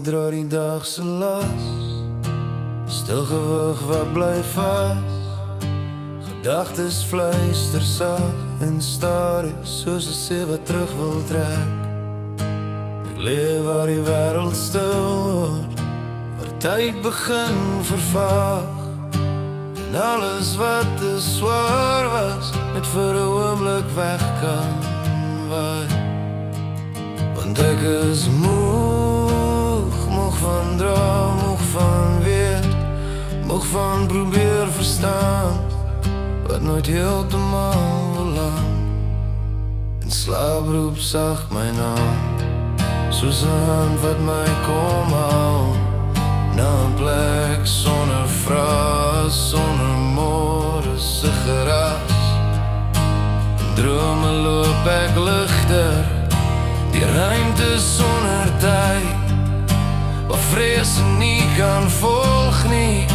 dra die dag se las, stil gewig wat bly vas. Gedagtes fluister sag en staar soos 'n see wat terug wil trek. Ek leef waar die wêreld stil word, waar tyd begin vervaag, en alles wat te swaar was net vir 'n oomblik weg kan waai. Want ek is moeg van droom, moeg van weet, moeg van probeer verstaan wat nooit heeltemal wil lang. En slaap roep sag my naam, soos 'n hand wat my kom hou, na 'n plek sonder vrae, sonder môre se geraas. In drome loop ek ligter, die ruimte sonder tyd, waar vrese nie kan volg nie,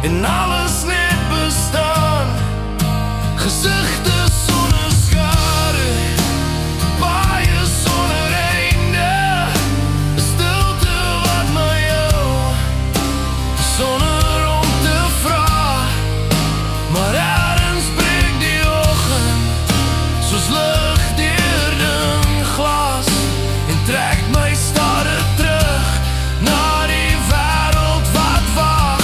en alles net bestaan. Gesigte sonder skade, baie sonder einde, 'n stilte wat my hou, sonder om te vra. Maar ergens breek die oggend, soos lig deur 'n glas, en trek my stare terug na die wêreld wat wag.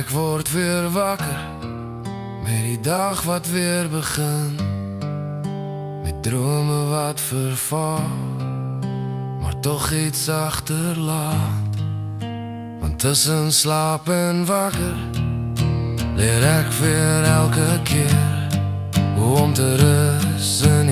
Ek word weer wakker, met die dag wat weer begin, met drome wat verval, maar tog iets agterlaat. Want tussen slaap en wakker, leer ek weer elke keer hoe om te rus in